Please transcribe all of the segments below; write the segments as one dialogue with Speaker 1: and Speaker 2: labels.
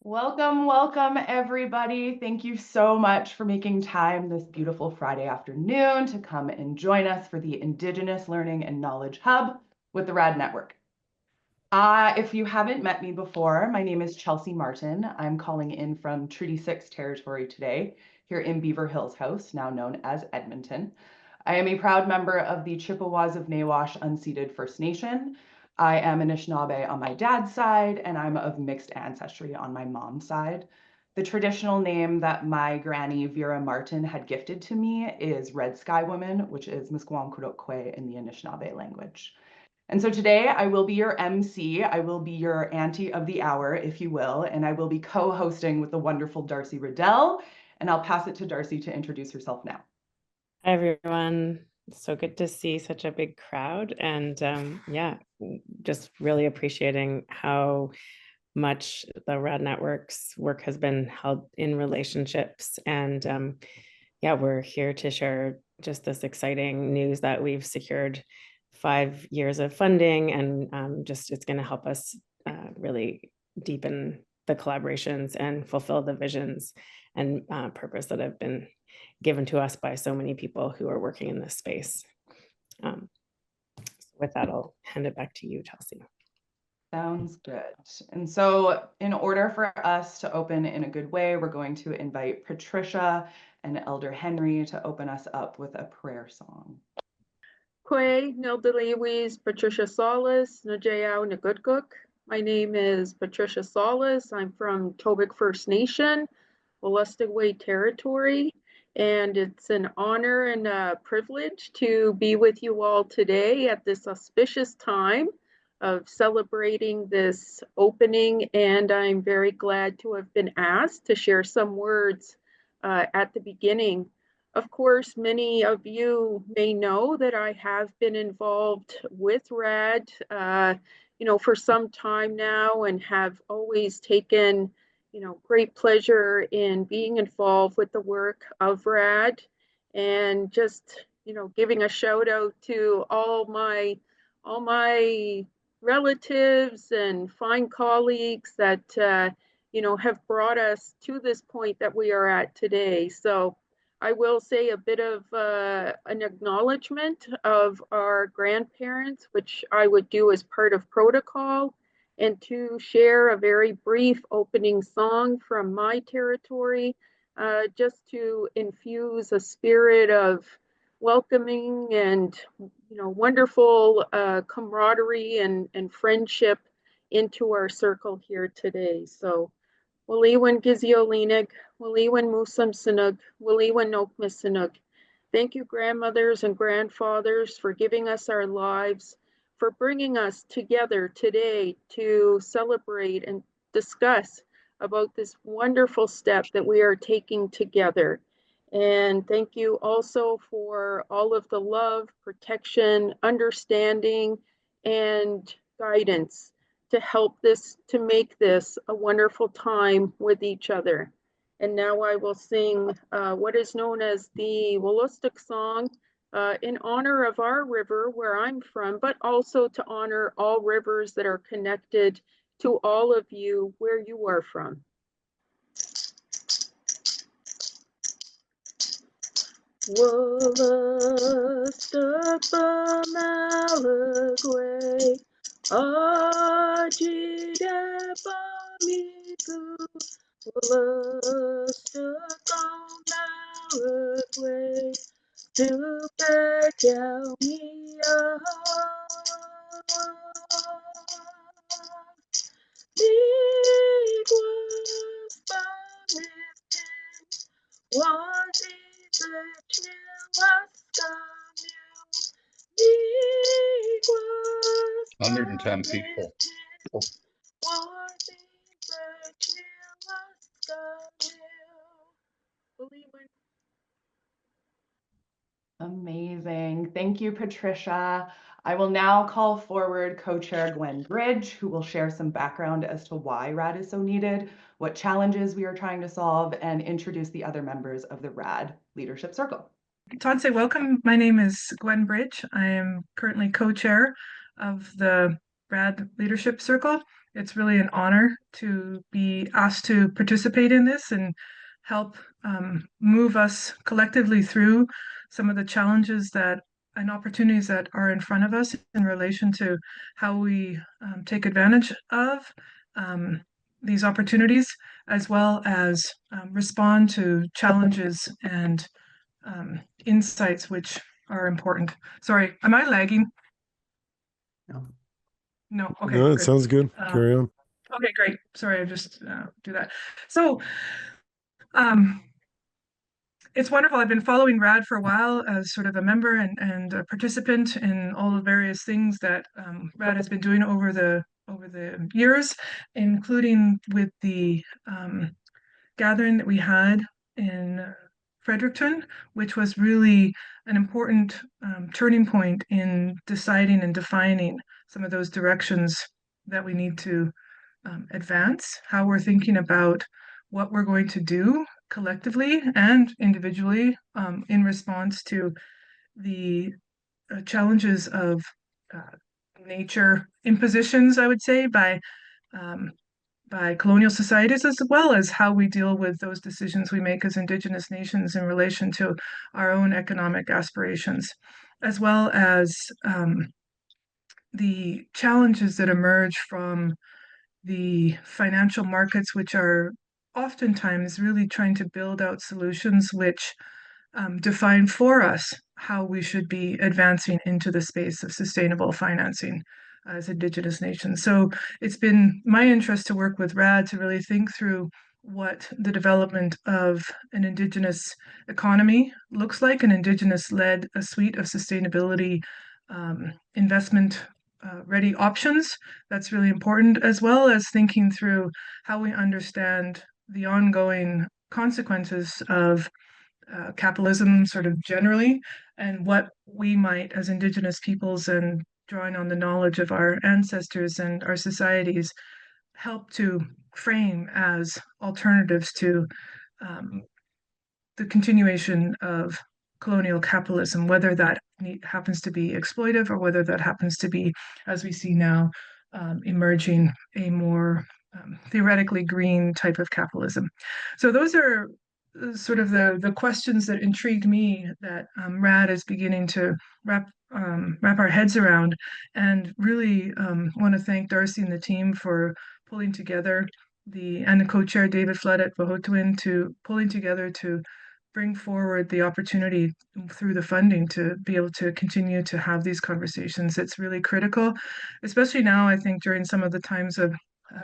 Speaker 1: Welcome, welcome, everybody. Thank you so much for making time this beautiful Friday afternoon to come and join us for the Indigenous Learning and Knowledge Hub with the RAD Network. If you haven't met me before, my name is Chelsea Martin. I'm calling in from Treaty 6 territory today, here in Beaver Hills House, now known as Edmonton. I am a proud member of the Chippewas of Nawash Unceded First Nation. I am Anishinaabe on my dad's side, and I'm of mixed ancestry on my mom's side. The traditional name that my granny Vera Martin had gifted to me is Red Sky Woman, which is Misquam-Kudokwe in the Anishinaabe language. And so today I will be your MC. I will be your auntie of the hour, if you will, and I will be co-hosting with the wonderful Darcy Riddell. And I'll pass it to Darcy to introduce herself now.
Speaker 2: Hi, everyone. So good to see such a big crowd. And yeah, just really appreciating how much the RAD Network's work has been held in relationships. And yeah, we're here to share just this exciting news that we've secured 5 years of funding, and just it's going to help us really deepen the collaborations and fulfill the visions and purpose that have been given to us by so many people who are working in this space. So with that, I'll hand it back to you, Chelsea.
Speaker 1: Sounds good. And so in order for us to open in a good way, we're going to invite Patricia and Elder Henry to open us up with a prayer song.
Speaker 3: Kwe Nildaliwis Patricia Saulis Najayao Nagutguk. My name is Patricia Saulis. I'm from Tobic First Nation, Wolastoqey Territory, and it's an honor and a privilege to be with you all today at this auspicious time of celebrating this opening, and I'm very glad to have been asked to share some words at the beginning. Of course, many of you may know that I have been involved with RAD, for some time now, and have always taken, great pleasure in being involved with the work of RAD, and just, giving a shout out to all my relatives and fine colleagues that, have brought us to this point that we are at today. So I will say a bit of an acknowledgement of our grandparents, which I would do as part of protocol, and to share a very brief opening song from my territory, just to infuse a spirit of welcoming and wonderful camaraderie and friendship into our circle here today. So Waliwan Giziolinig, Waliwan Musam Sinug, Waliwan Nokmis Sinug. Thank you, grandmothers and grandfathers, for giving us our lives, for bringing us together today to celebrate and discuss about this wonderful step that we are taking together. And thank you also for all of the love, protection, understanding, and guidance to help to make this a wonderful time with each other. And now I will sing what is known as the Wolastoq song in honor of our river where I'm from, but also to honor all rivers that are connected to all of you where you are from. Wolastoq Malagway, Ajidabamiku, Wolastoq Malagway, Superkelmia, Niguas Bamitin, Wazi
Speaker 4: 110 people.
Speaker 1: Amazing. Thank you, Patricia. I will now call forward co-chair Gwen Bridge, who will share some background as to why RAD is so needed, what challenges we are trying to solve, and introduce the other members of the RAD Leadership Circle.
Speaker 5: Tanse, welcome. My name is Gwen Bridge. I am currently co-chair of the RAD Leadership Circle, it's really an honor to be asked to participate in this and help move us collectively through some of the challenges and opportunities that are in front of us in relation to how we take advantage of these opportunities, as well as respond to challenges and insights which are important. Sorry, am I lagging?
Speaker 6: No.
Speaker 5: No, okay.
Speaker 7: No, it
Speaker 5: good.
Speaker 7: sounds good. Carry on.
Speaker 5: Okay, great. Sorry, I just do that. So, it's wonderful. I've been following RAD for a while as sort of a member and a participant in all the various things that RAD has been doing over the years, including with the gathering that we had in Fredericton, which was really an important turning point in deciding and defining some of those directions that we need to advance, how we're thinking about what we're going to do collectively and individually in response to the challenges of nature impositions, I would say, by colonial societies, as well as how we deal with those decisions we make as Indigenous nations in relation to our own economic aspirations, as well as the challenges that emerge from the financial markets, which are oftentimes really trying to build out solutions which define for us how we should be advancing into the space of sustainable financing as Indigenous nations. So it's been my interest to work with RAD to really think through what the development of an Indigenous economy looks like, an Indigenous-led a suite of sustainability investment ready options. That's really important, as well as thinking through how we understand the ongoing consequences of capitalism sort of generally, and what we might as Indigenous peoples and drawing on the knowledge of our ancestors and our societies help to frame as alternatives to the continuation of colonial capitalism, whether that happens to be exploitive or whether that happens to be, as we see now, emerging a more theoretically green type of capitalism. So those are sort of the questions that intrigued me that RAD is beginning to wrap our heads around, and really want to thank Darcy and the team for pulling together and the co-chair David Flood at Wahotwin to pulling together to bring forward the opportunity through the funding to be able to continue to have these conversations. It's really critical, especially now, I think, during some of the times of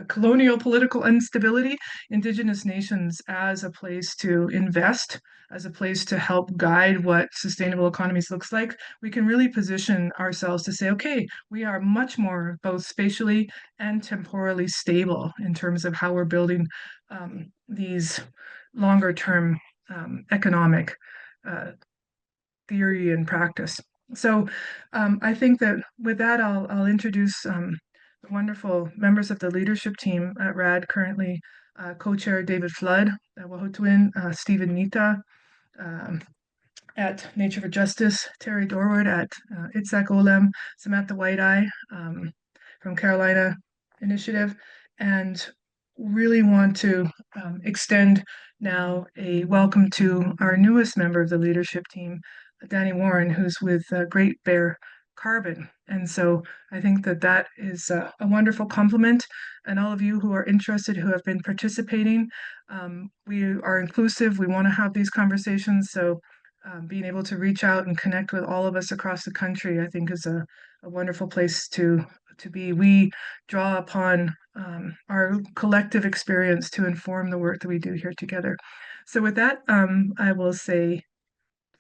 Speaker 5: colonial political instability, Indigenous nations as a place to invest, as a place to help guide what sustainable economies looks like, we can really position ourselves to say, okay, we are much more both spatially and temporally stable in terms of how we're building these longer term economic theory and practice. So I think that with that, I'll introduce the wonderful members of the leadership team at RAD, currently co-chair David Flood at Wahotwin, Stephen Nita at Nature for Justice, Terry Dorward at Itzak Olem, Samantha White-Eye from Carolina Initiative, and really want to extend now a welcome to our newest member of the leadership team, Danny Warren, who's with Great Bear Carbon. And so I think that is a wonderful compliment. And all of you who are interested, who have been participating, we are inclusive. We want to have these conversations. So being able to reach out and connect with all of us across the country, I think is a wonderful place to be. We draw upon our collective experience to inform the work that we do here together. So with that, I will say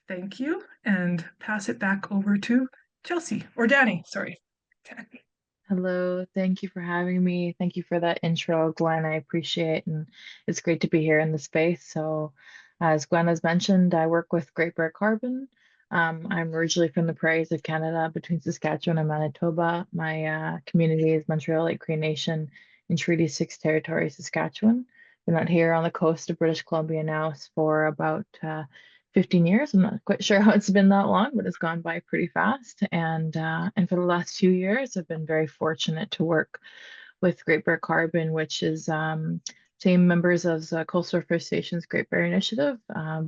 Speaker 5: thank you and pass it back over to Chelsea, or Danny, sorry. Danny.
Speaker 8: Hello, thank you for having me. Thank you for that intro, Gwen. I appreciate, and it's great to be here in the space. So as Gwen has mentioned, I work with Great Bear Carbon. I'm originally from the prairies of Canada between Saskatchewan and Manitoba. My community is Montreal Lake Cree Nation in Treaty 6 territory, Saskatchewan. Been out here on the coast of British Columbia now for about 15 years. I'm not quite sure how it's been that long, but it's gone by pretty fast. And for the last 2 years, I've been very fortunate to work with Great Bear Carbon, which is same members as Coastal First Stations Great Bear Initiative.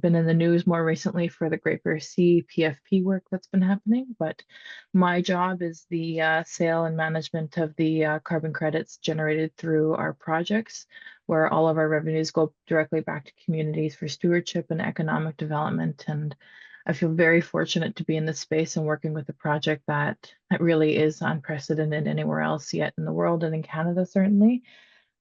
Speaker 8: Been in the news more recently for the Great Bear Sea PFP work that's been happening, but my job is the sale and management of the carbon credits generated through our projects, where all of our revenues go directly back to communities for stewardship and economic development. And I feel very fortunate to be in this space and working with a project that really is unprecedented anywhere else yet in the world and in Canada, certainly.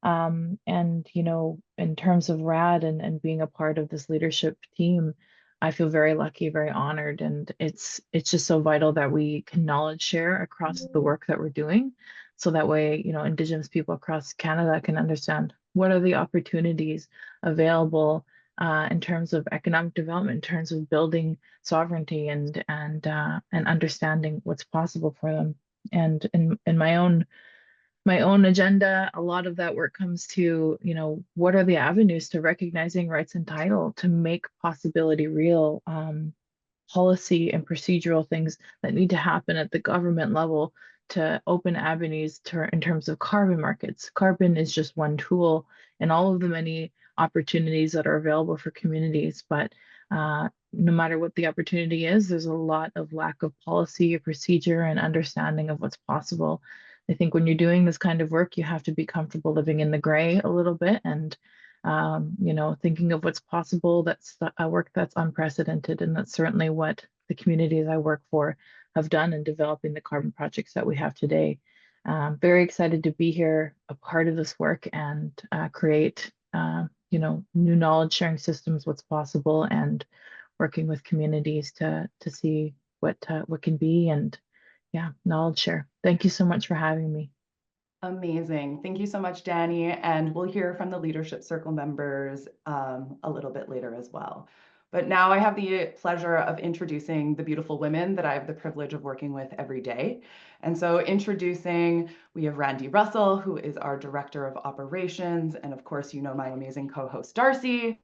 Speaker 8: And, you know, in terms of RAD and being a part of this leadership team, I feel very lucky, very honored. And it's just so vital that we can knowledge share across the work that we're doing. So that way, you know, Indigenous people across Canada can understand what are the opportunities available in terms of economic development, in terms of building sovereignty and understanding what's possible for them. And in my own agenda, a lot of that work comes to, you know, what are the avenues to recognizing rights and title to make possibility real, policy and procedural things that need to happen at the government level to open avenues to, in terms of carbon markets. Carbon is just one tool in all of the many opportunities that are available for communities, but no matter what the opportunity is, there's a lot of lack of policy or procedure and understanding of what's possible. I think when you're doing this kind of work, you have to be comfortable living in the gray a little bit and, you know, thinking of what's possible. That's a work that's unprecedented. And that's certainly what the communities I work for have done in developing the carbon projects that we have today. Very excited to be here, a part of this work, and create, you know, new knowledge sharing systems, what's possible, and working with communities to see what can be, and yeah, knowledge share. Thank you so much for having me.
Speaker 1: Amazing. Thank you so much, Danny. And we'll hear from the Leadership Circle members a little bit later as well. But now I have the pleasure of introducing the beautiful women that I have the privilege of working with every day. And so introducing, we have Randy Russell, who is our Director of Operations. And of course, you know my amazing co-host, Darcy.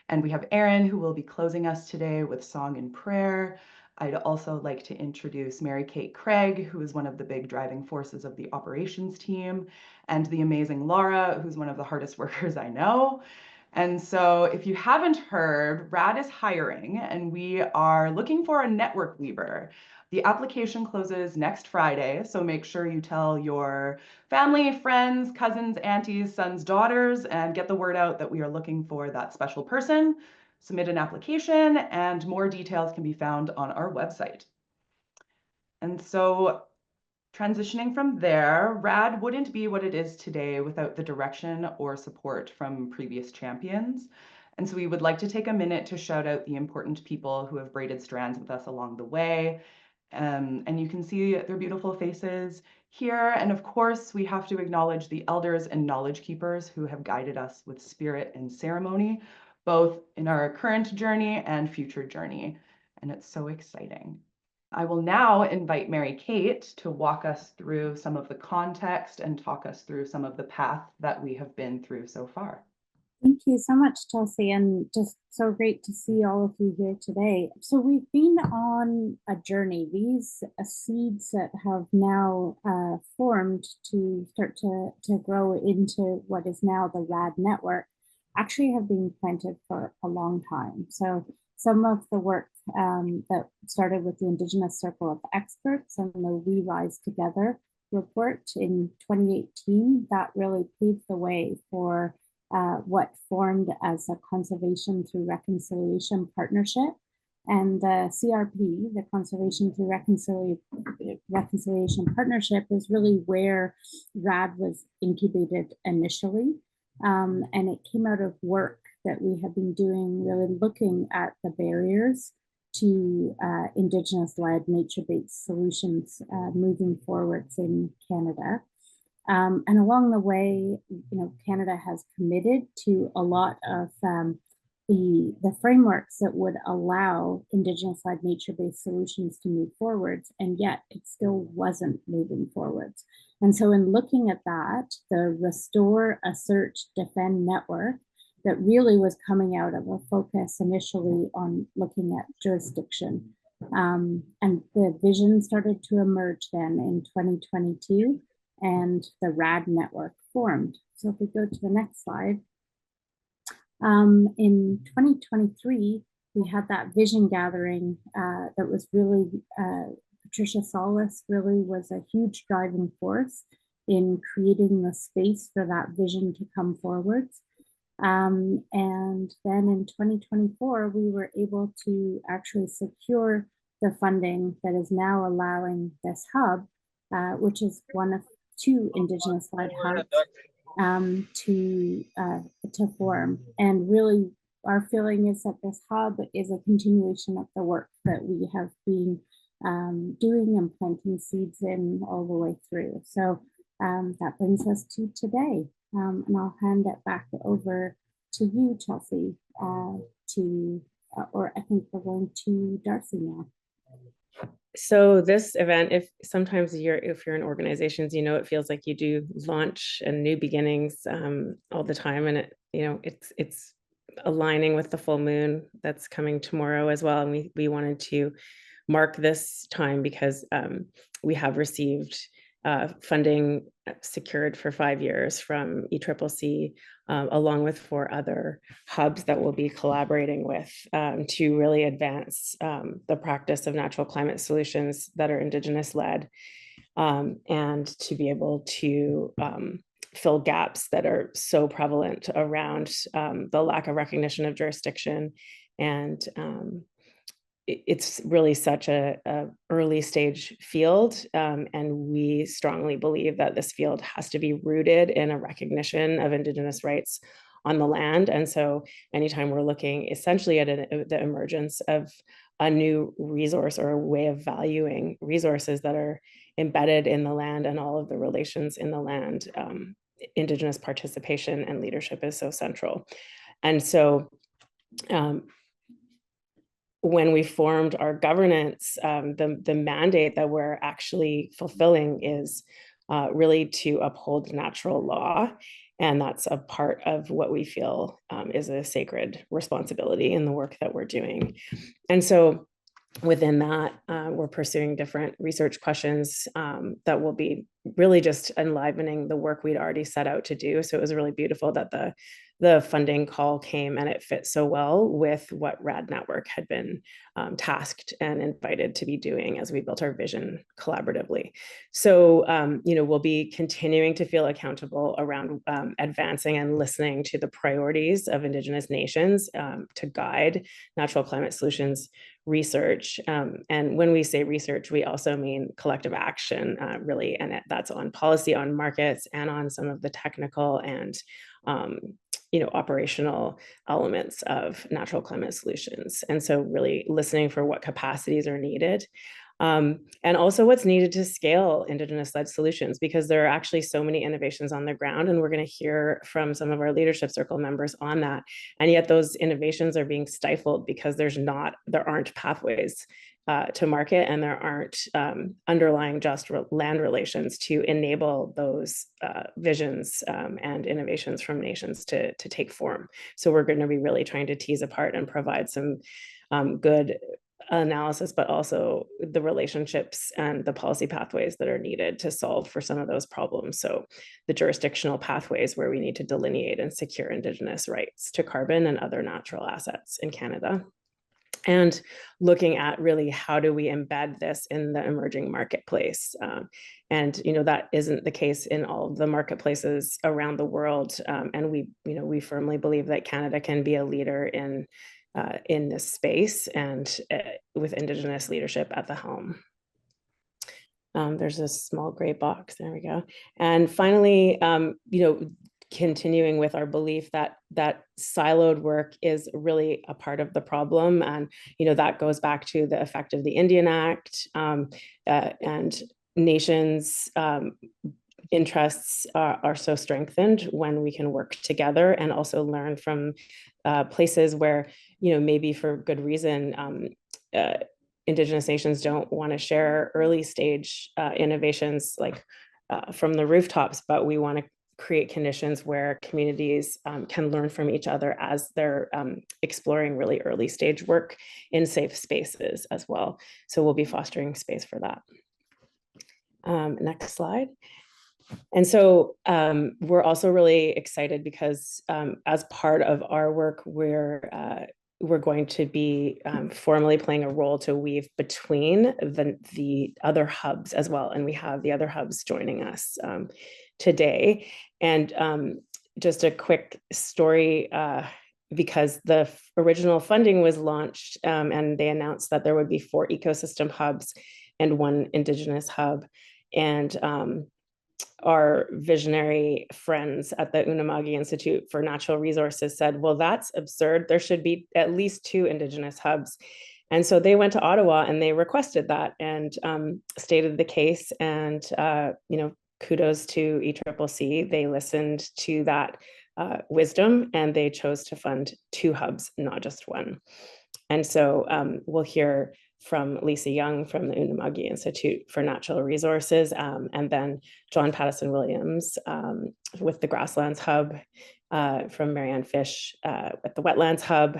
Speaker 1: And we have Erin, who will be closing us today with song and prayer. I'd also like to introduce Mary Kate Craig, who is one of the big driving forces of the operations team, and the amazing Laura, who's one of the hardest workers I know. And so if you haven't heard, RAD is hiring, and we are looking for a network weaver. The application closes next Friday, so make sure you tell your family, friends, cousins, aunties, sons, daughters, and get the word out that we are looking for that special person. Submit an application, and more details can be found on our website. And so transitioning from there, RAD wouldn't be what it is today without the direction or support from previous champions. And so we would like to take a minute to shout out the important people who have braided strands with us along the way. And you can see their beautiful faces here. And of course, we have to acknowledge the elders and knowledge keepers who have guided us with spirit and ceremony, both in our current journey and future journey. And it's so exciting. I will now invite Mary Kate to walk us through some of the context and talk us through some of the path that we have been through so far.
Speaker 7: Thank you so much, Chelsea, and just so great to see all of you here today. So we've been on a journey. These seeds that have now formed to start to grow into what is now the RAD network actually have been planted for a long time. So some of the work that started with the Indigenous Circle of Experts and the We Rise Together report in 2018, that really paved the way for what formed as a Conservation Through Reconciliation Partnership. And the CRP, the Conservation Through Reconciliation Partnership, is really where RAD was incubated initially. And it came out of work that we have been doing, really looking at the barriers to Indigenous-led nature-based solutions moving forwards in Canada. And along the way, you know, Canada has committed to a lot of the frameworks that would allow Indigenous-led nature-based solutions to move forwards, and yet it still wasn't moving forwards. And so in looking at that, the Restore, Assert, Defend network that really was coming out of a focus initially on looking at jurisdiction. And the vision started to emerge then in 2022. and the RAD network formed. So if we go to the next slide, in 2023, we had that vision gathering that was really, Patricia Saulis really was a huge driving force in creating the space for that vision to come forwards. And then in 2024, we were able to actually secure the funding that is now allowing this hub, which is one of 2 Indigenous-led hubs, to form. And really, our feeling is that this hub is a continuation of the work that we have been doing and planting seeds in all the way through. So that brings us to today. And I'll hand it back over to you, Chelsea, or I think we're going to Darcy now.
Speaker 2: So this event, if you're in organizations, it feels like you do launch and new beginnings all the time, and it's aligning with the full moon that's coming tomorrow as well. And we wanted to mark this time because we have received funding secured for 5 years from ECCC, along with 4 other hubs that we'll be collaborating with to really advance the practice of natural climate solutions that are Indigenous-led, and to be able to fill gaps that are so prevalent around the lack of recognition of jurisdiction. And it's really such a early stage field, and we strongly believe that this field has to be rooted in a recognition of Indigenous rights on the land. And so anytime we're looking essentially at the emergence of a new resource or a way of valuing resources that are embedded in the land and all of the relations in the land, Indigenous participation and leadership is so central. And so when we formed our governance, the mandate that we're actually fulfilling is really to uphold natural law. And that's a part of what we feel is a sacred responsibility in the work that we're doing. And so within that, we're pursuing different research questions that will be really just enlivening the work we'd already set out to do. So it was really beautiful that the funding call came and it fit so well with what RAD Network had been tasked and invited to be doing as we built our vision collaboratively. So, we'll be continuing to feel accountable around advancing and listening to the priorities of Indigenous nations to guide natural climate solutions research. And when we say research, we also mean collective action, really, and that's on policy, on markets, and on some of the technical and operational elements of natural climate solutions. And so really listening for what capacities are needed, and also what's needed to scale Indigenous-led solutions, because there are actually so many innovations on the ground, and we're going to hear from some of our leadership circle members on that. And yet those innovations are being stifled because there aren't pathways to market, and there aren't underlying just land relations to enable those visions and innovations from nations to take form. So we're going to be really trying to tease apart and provide some good analysis, but also the relationships and the policy pathways that are needed to solve for some of those problems. So the jurisdictional pathways where we need to delineate and secure Indigenous rights to carbon and other natural assets in Canada. And looking at really how do we embed this in the emerging marketplace. And that isn't the case in all of the marketplaces around the world. And we firmly believe that Canada can be a leader in this space, and with Indigenous leadership at the helm. There's a small gray box, there we go. And finally, continuing with our belief that siloed work is really a part of the problem. And, that goes back to the effect of the Indian Act, and nations' interests are so strengthened when we can work together and also learn from places where, maybe for good reason, Indigenous nations don't want to share early stage innovations like from the rooftops, but we want to create conditions where communities can learn from each other as they're exploring really early stage work in safe spaces as well. So we'll be fostering space for that. Next slide. And so we're also really excited because as part of our work, we're going to be formally playing a role to weave between the other hubs as well. And we have the other hubs joining us today. And just a quick story, because the original funding was launched and they announced that there would be 4 ecosystem hubs and 1 Indigenous hub. And our visionary friends at the Unama'ki Institute for Natural Resources said, well, that's absurd. There should be at least 2 Indigenous hubs. And so they went to Ottawa and they requested that and stated the case. And, kudos to ECCC. They listened to that wisdom and they chose to fund 2 hubs, not just 1. And so we'll hear from Lisa Young from the Unama'ki Institute for Natural Resources, and then John Pattison-Williams with the Grasslands Hub, from Marianne Fish at the Wetlands Hub,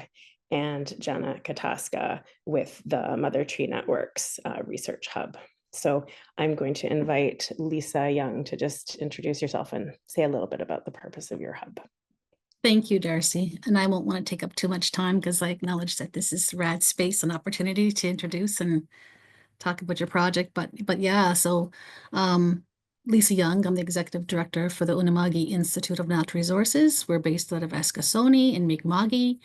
Speaker 2: and Jana Kataska with the Mother Tree Network's Research Hub. So I'm going to invite Lisa Young to just introduce yourself and say a little bit about the purpose of your hub.
Speaker 9: Thank you, Darcy. And I won't want to take up too much time because I acknowledge that this is RAD space and opportunity to introduce and talk about your project. But yeah, so Lisa Young, I'm the executive director for the Unama'ki Institute of Natural Resources. We're based out of Eskasoni in Mi'kma'ki.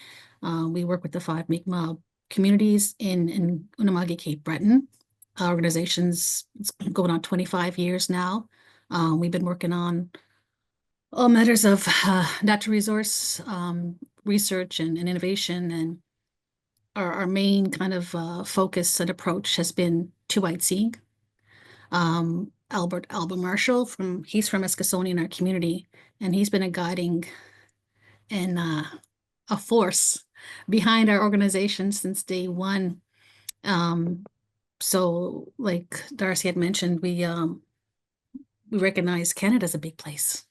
Speaker 9: We work with the 5 Mi'kmaq communities in Unama'ki, Cape Breton. Our organization's going on 25 years now. We've been working on all matters of natural resource research and innovation, and our main kind of focus and approach has been two-eyed seeing. Albert Marshall, he's from Eskasoni in our community, and he's been a guiding and a force behind our organization since day one. So like Darcy had mentioned, we recognize Canada's a big place.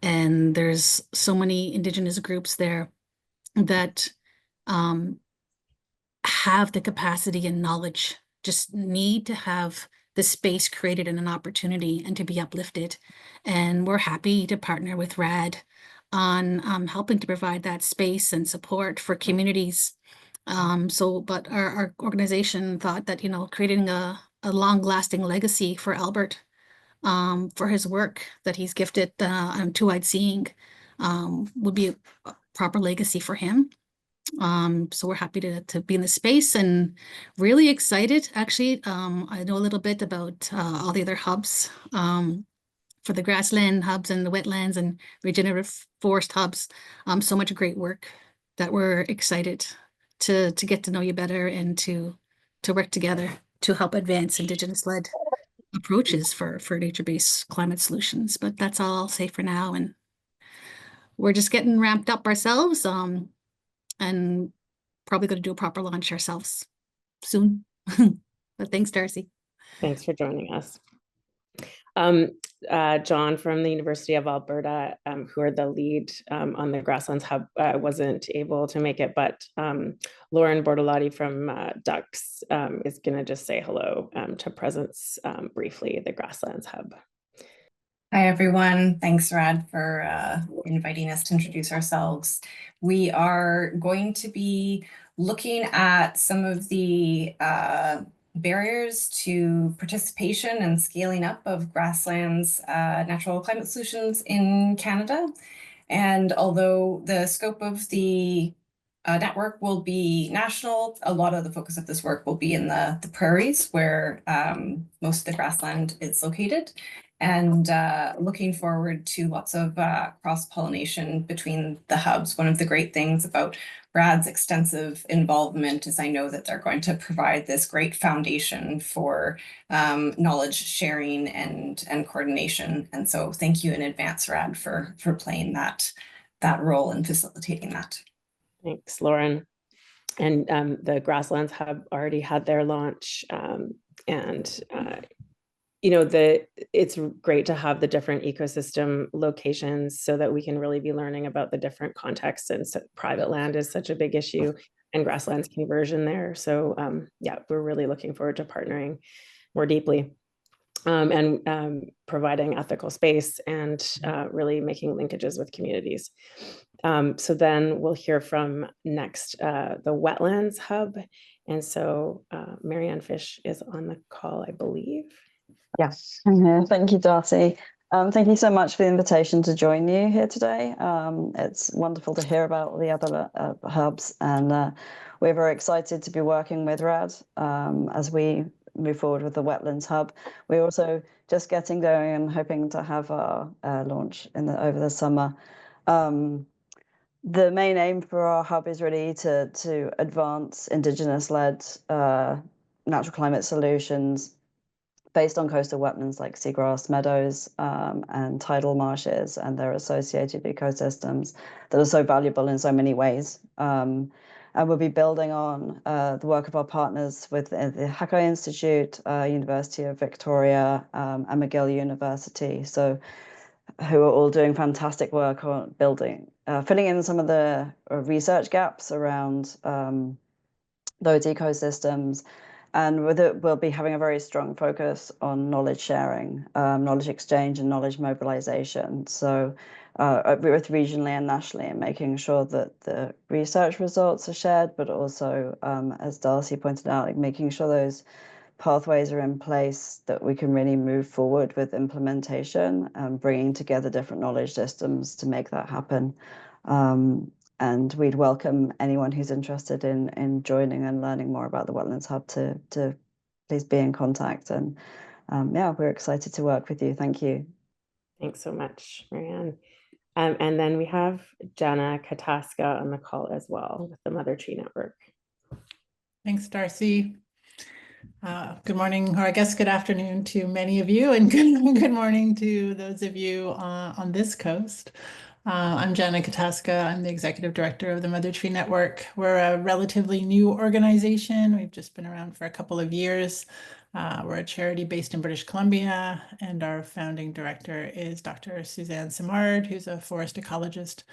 Speaker 9: And there's so many Indigenous groups there that have the capacity and knowledge, just need to have the space created and an opportunity and to be uplifted. And we're happy to partner with RAD on helping to provide that space and support for communities. But our organization thought that, creating a long-lasting legacy for Albert, for his work that he's gifted on two-eyed seeing, would be a proper legacy for him. So we're happy to be in the space and really excited. Actually, I know a little bit about all the other hubs for the grassland hubs and the wetlands and regenerative forest hubs. So much great work that we're excited to get to know you better and to work together to help advance Indigenous-led approaches for nature-based climate solutions. But that's all I'll say for now. And we're just getting ramped up ourselves and probably going to do a proper launch ourselves soon. But thanks, Darcy.
Speaker 2: Thanks for joining us. John from the University of Alberta, who are the lead on the Grasslands Hub, wasn't able to make it, but Lauren Bortolotti from Ducks is going to just say hello to Presence briefly, the Grasslands Hub.
Speaker 10: Hi, everyone. Thanks, RAD, for inviting us to introduce ourselves. We are going to be looking at some of the barriers to participation and scaling up of grasslands natural climate solutions in Canada. And although the scope of the network will be national, a lot of the focus of this work will be in the prairies where most of the grassland is located. And looking forward to lots of cross-pollination between the hubs. One of the great things about RAD's extensive involvement is I know that they're going to provide this great foundation for knowledge sharing and coordination. And so thank you in advance, RAD, for playing that role and facilitating that.
Speaker 2: Thanks, Lauren. And the Grasslands Hub already had their launch, it's great to have the different ecosystem locations so that we can really be learning about the different contexts, and so private land is such a big issue and grasslands conversion there. So yeah, we're really looking forward to partnering more deeply. and providing ethical space and really making linkages with communities. So then we'll hear from next the Wetlands Hub. And so Marianne Fish is on the call, I believe.
Speaker 11: Yes, thank you, Darcy. Thank you so much for the invitation to join you here today. It's wonderful to hear about the other hubs, and we're very excited to be working with RAD as we move forward with the Wetlands Hub. We're also just getting going and hoping to have our launch over the summer. The main aim for our hub is really to advance Indigenous-led natural climate solutions based on coastal wetlands like seagrass meadows and tidal marshes and their associated ecosystems that are so valuable in so many ways. And we'll be building on the work of our partners with the Hakai Institute, University of Victoria, and McGill University, so who are all doing fantastic work on filling in some of the research gaps around those ecosystems. And with it, we'll be having a very strong focus on knowledge sharing, knowledge exchange, and knowledge mobilization. So both regionally and nationally, and making sure that the research results are shared, but also, as Darcy pointed out, like making sure those pathways are in place that we can really move forward with implementation and bringing together different knowledge systems to make that happen. And we'd welcome anyone who's interested in joining and learning more about the Wetlands Hub to please be in contact. And yeah, we're excited to work with you. Thank you.
Speaker 2: Thanks so much, Marianne. And then we have Jana Kataska on the call as well with the Mother Tree Network.
Speaker 12: Thanks, Darcy. Good morning, or I guess good afternoon to many of you, and good morning to those of you on this coast. I'm Jana Kataska. I'm the Executive Director of the Mother Tree Network. We're a relatively new organization. We've just been around for a couple of years. We're a charity based in British Columbia, and our founding director is Dr. Suzanne Simard, who's a forest ecologist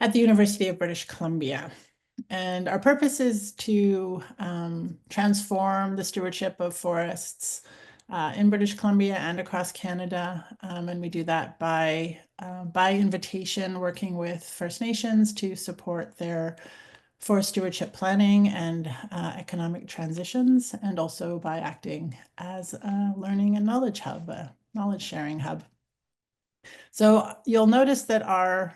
Speaker 12: at the University of British Columbia. And our purpose is to transform the stewardship of forests in British Columbia and across Canada. And we do that by invitation, working with First Nations to support their forest stewardship planning and economic transitions, and also by acting as a learning and knowledge hub, a knowledge sharing hub. So you'll notice that our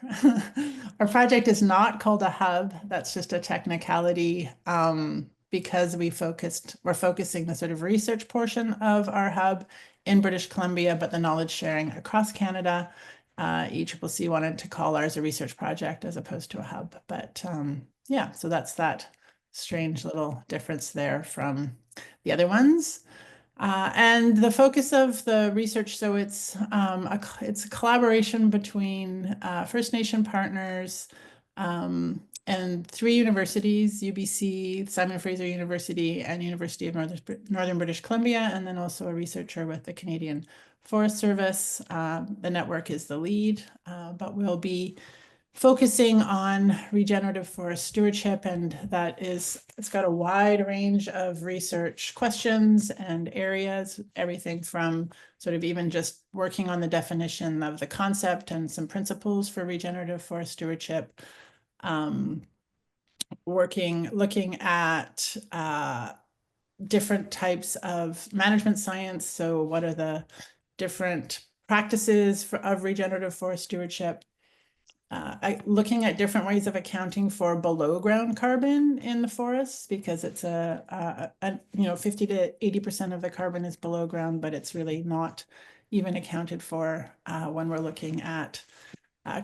Speaker 12: project is not called a hub. That's just a technicality because we're focusing the sort of research portion of our hub in British Columbia, but the knowledge sharing across Canada. ECCC wanted to call ours a research project as opposed to a hub. But yeah, so that's that strange little difference there from the other ones. And the focus of the research, so it's a collaboration between First Nation partners and 3 universities, UBC, Simon Fraser University, and University of Northern British Columbia, and then also a researcher with the Canadian Forest Service. The network is the lead, but we'll be focusing on regenerative forest stewardship, and it's got a wide range of research questions and areas, everything from sort of even just working on the definition of the concept and some principles for regenerative forest stewardship, looking at different types of management science. So what are the different practices of regenerative forest stewardship? Looking at different ways of accounting for below ground carbon in the forests, because it's 50 to 80% of the carbon is below ground, but it's really not even accounted for when we're looking at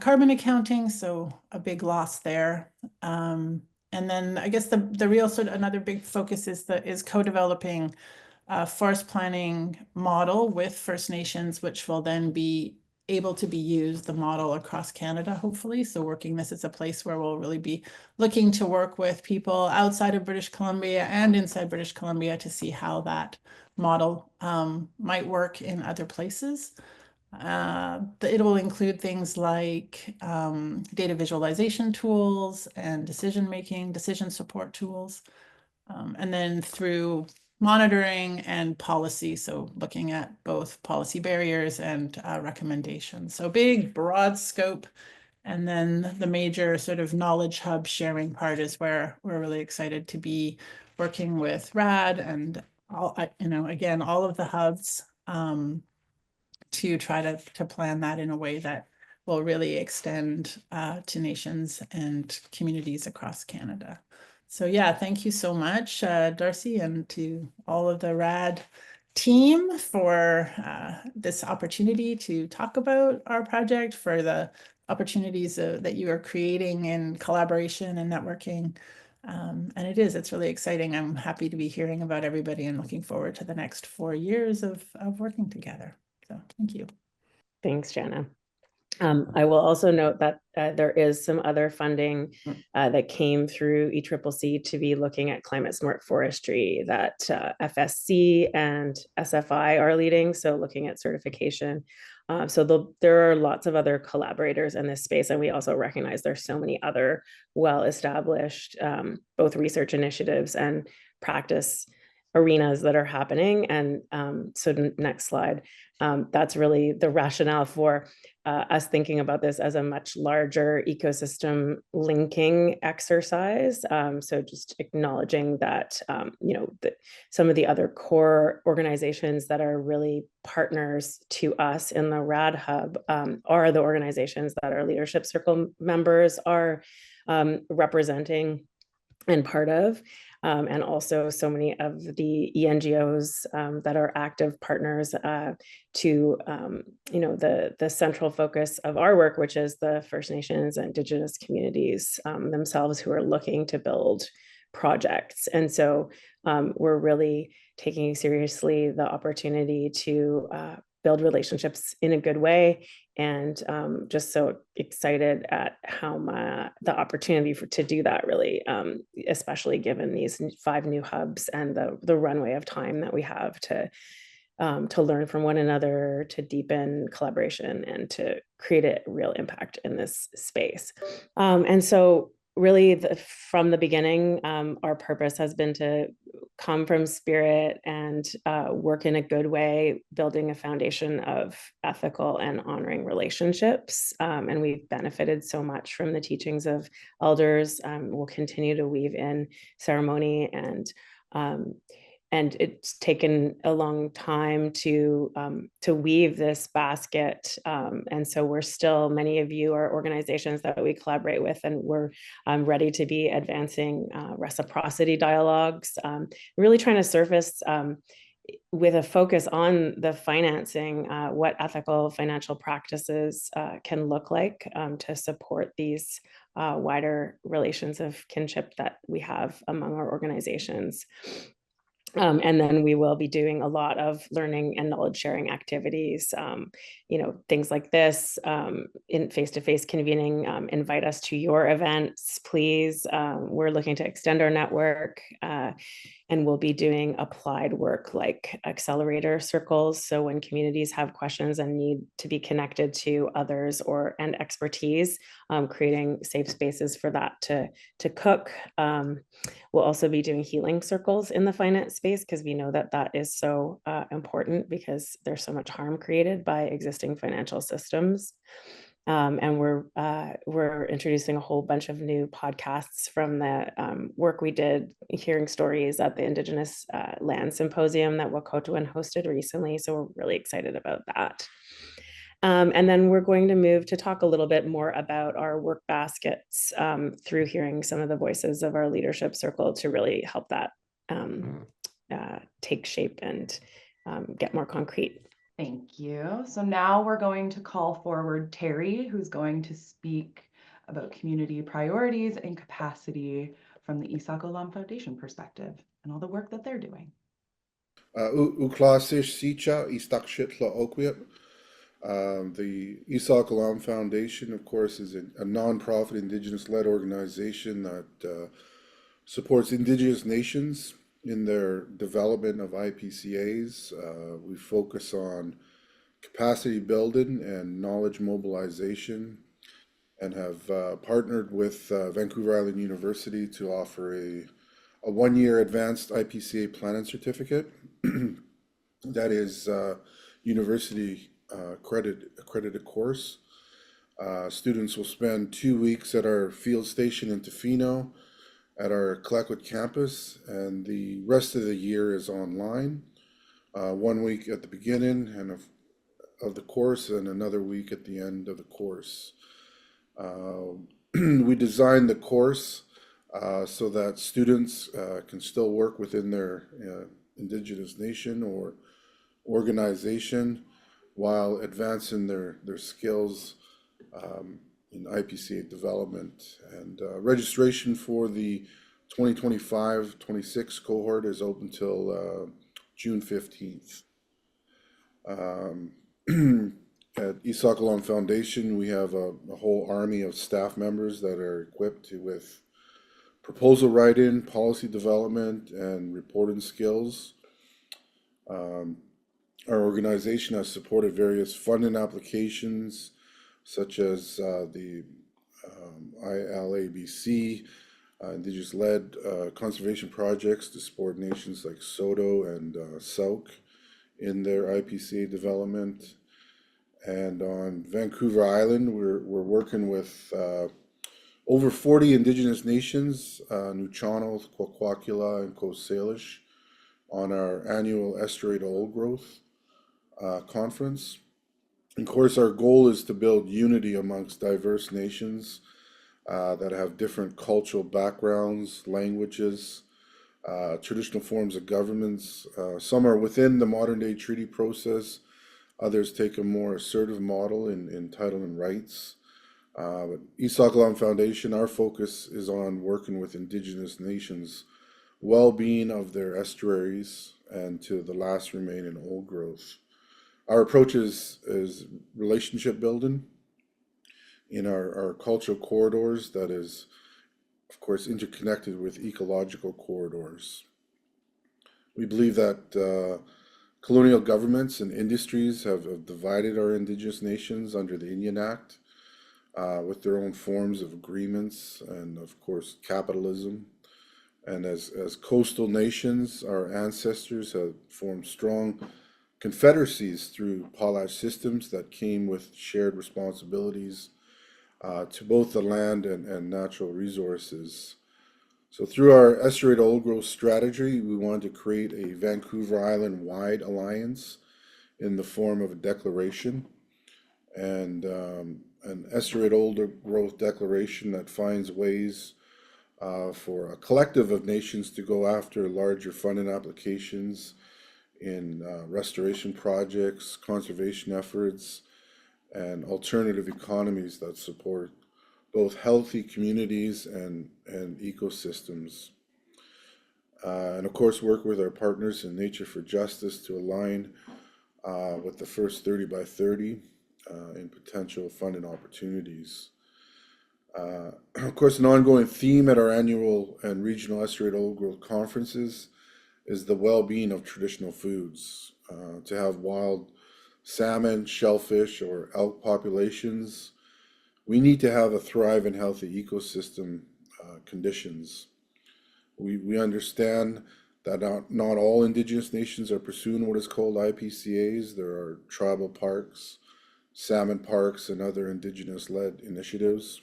Speaker 12: carbon accounting. So a big loss there. And then I guess the real sort of another big focus is co-developing a forest planning model with First Nations, which will then be able to be used, the model across Canada, hopefully. So working this is a place where we'll really be looking to work with people outside of British Columbia and inside British Columbia to see how that model might work in other places. It will include things like data visualization tools and decision support tools. And then through monitoring and policy. So looking at both policy barriers and recommendations. So big, broad scope. And then the major sort of knowledge hub sharing part is where we're really excited to be working with RAD and all, again, all of the hubs to try to plan that in a way that will really extend to nations and communities across Canada. So yeah, thank you so much, Darcy, and to all of the RAD team for this opportunity to talk about our project, for the opportunities that you are creating in collaboration and networking. And it's really exciting. I'm happy to be hearing about everybody and looking forward to the next 4 years of working together. So thank you.
Speaker 2: Thanks, Jana. I will also note that there is some other funding that came through ECCC to be looking at climate smart forestry that FSC and SFI are leading, so looking at certification. So there are lots of other collaborators in this space, and we also recognize there's so many other well-established both research initiatives and practice arenas that are happening. And so next slide, that's really the rationale for us thinking about this as a much larger ecosystem linking exercise. So just acknowledging that, some of the other core organizations that are really partners to us in the RAD Hub are the organizations that our leadership circle members are representing and part of. And also so many of the ENGOs that are active partners to, the central focus of our work, which is the First Nations and Indigenous communities themselves who are looking to build projects. And so we're really taking seriously the opportunity to build relationships in a good way, and just so excited at how the opportunity to do that, really, especially given these 5 new hubs and the runway of time that we have to learn from one another, to deepen collaboration, and to create a real impact in this space. And so really from the beginning, our purpose has been to come from spirit and work in a good way, building a foundation of ethical and honoring relationships. And we've benefited so much from the teachings of elders. We'll continue to weave in ceremony, and it's taken a long time to weave this basket. And so we're still, many of you are organizations that we collaborate with, and we're ready to be advancing reciprocity dialogues, really trying to surface with a focus on the financing, what ethical financial practices can look like to support these wider relations of kinship that we have among our organizations. And then we will be doing a lot of learning and knowledge sharing activities, things like this, in face-to-face convening. Invite us to your events, please. We're looking to extend our network, and we'll be doing applied work like accelerator circles. So when communities have questions and need to be connected to others and expertise, creating safe spaces for that to cook. We'll also be doing healing circles in the finance space, because we know that is so important, because there's so much harm created by existing financial systems. And we're introducing a whole bunch of new podcasts from the work we did, hearing stories at the Indigenous Land Symposium that Wet'suwet'en hosted recently. So we're really excited about that. And then we're going to move to talk a little bit more about our work baskets through hearing some of the voices of our leadership circle to really help that take shape and get more concrete.
Speaker 1: Thank you. So now we're going to call forward Terry, who's going to speak about community priorities and capacity from the Isak Olam Foundation perspective and all the work that they're doing.
Speaker 13: The Isak Olam Foundation, of course, is a nonprofit Indigenous-led organization that supports Indigenous nations in their development of IPCAs. We focus on capacity building and knowledge mobilization, and have partnered with Vancouver Island University to offer a 1-year advanced IPCA planning certificate. That is university accredited course. Students will spend 2 weeks at our field station in Tofino at our Clackwood campus, and the rest of the year is online. 1 week at the beginning and of the course and another week at the end of the course. We designed the course so that students can still work within their Indigenous nation or organization while advancing their skills in IPCA development. And registration for the 2025-26 cohort is open till June 15th. At Esokalon Foundation, we have a whole army of staff members that are equipped with proposal writing, policy development, and reporting skills. Our organization has supported various funding applications, such as the ILABC, Indigenous-led conservation projects to support nations like Soto and Sauk in their IPCA development. And on Vancouver Island, we're working with over 40 Indigenous nations, Nuchano, Kwakwaka'wakw, and Coast Salish, on our annual Estuary to Old Growth conference. Of course, our goal is to build unity amongst diverse nations that have different cultural backgrounds, languages, traditional forms of governments. Some are within the modern day treaty process. Others take a more assertive model in entitlement rights. But Esokalon Foundation, our focus is on working with Indigenous nations' well-being of their estuaries and to the last remaining old growth. Our approach is relationship building in our cultural corridors that is, of course, interconnected with ecological corridors. We believe that colonial governments and industries have divided our Indigenous nations under the Indian Act with their own forms of agreements and, of course, capitalism. And as coastal nations, our ancestors have formed strong confederacies through potlatch systems that came with shared responsibilities to both the land and natural resources. So through our Estuary to Old Growth strategy, we wanted to create a Vancouver Island-wide alliance in the form of a declaration, and an Estuary to Old Growth declaration that finds ways for a collective of nations to go after larger funding applications in restoration projects, conservation efforts, and alternative economies that support both healthy communities and ecosystems. And of course, work with our partners in Nature for Justice to align with the first 30 by 30 in potential funding opportunities. Of course, an ongoing theme at our annual and regional Estuary to Old Growth conferences is the well-being of traditional foods. To have wild salmon, shellfish, or elk populations, we need to have a thriving, healthy ecosystem conditions. We understand that not all Indigenous nations are pursuing what is called IPCAs. There are tribal parks, salmon parks, and other Indigenous-led initiatives.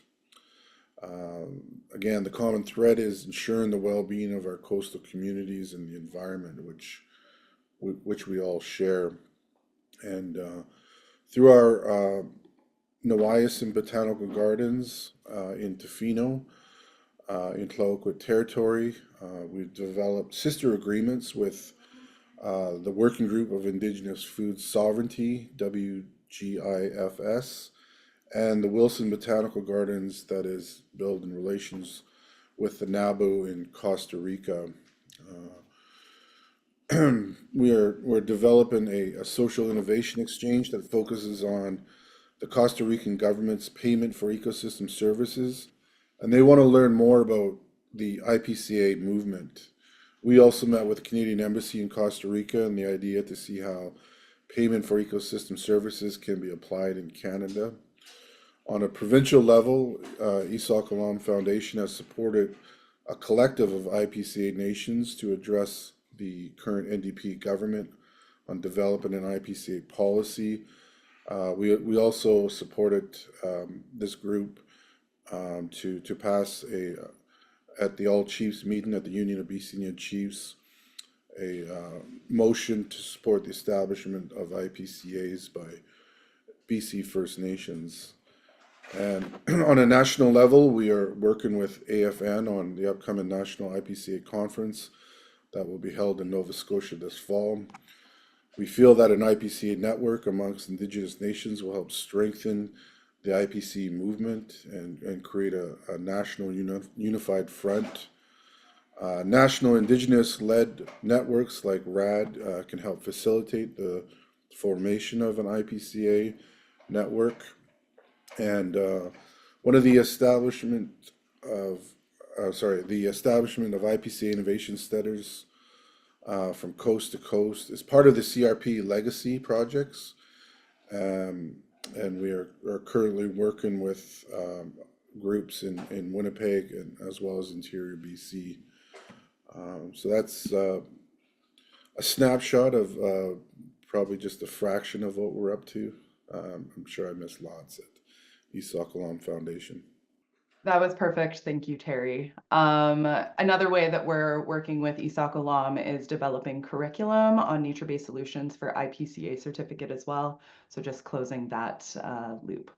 Speaker 13: Again, the common thread is ensuring the well-being of our coastal communities and the environment, which we all share. And through our Nawayasin Botanical Gardens in Tofino, in Clackwood territory, we've developed sister agreements with the Working Group of Indigenous Food Sovereignty, WGIFS, and the Wilson Botanical Gardens that is built in relations with the NABU in Costa Rica. We're developing a social innovation exchange that focuses on the Costa Rican government's payment for ecosystem services, and they want to learn more about the IPCA movement. We also met with the Canadian Embassy in Costa Rica and the idea to see how payment for ecosystem services can be applied in Canada. On a provincial level, Esokalon Foundation has supported a collective of IPCA nations to address the current NDP government on developing an IPCA policy. We also supported this group to pass at the All Chiefs meeting at the Union of BC Chiefs a motion to support the establishment of IPCAs by BC First Nations. And on a national level, we are working with AFN on the upcoming National IPCA Conference that will be held in Nova Scotia this fall. We feel that an IPCA network amongst Indigenous nations will help strengthen the IPC movement and create a national unified front. National Indigenous-led networks like RAD can help facilitate the formation of an IPCA network. And one of the establishment of IPCA innovation centers from coast to coast is part of the CRP legacy projects. And we are currently working with groups in Winnipeg and as well as interior BC. So that's a snapshot of probably just a fraction of what we're up to. I'm sure I missed lots at Isaakalam Foundation.
Speaker 1: That was perfect. Thank you, Terry. Another way that we're working with Isaakalam is developing curriculum on nature-based solutions for IPCA certificate as well. So just closing that loop.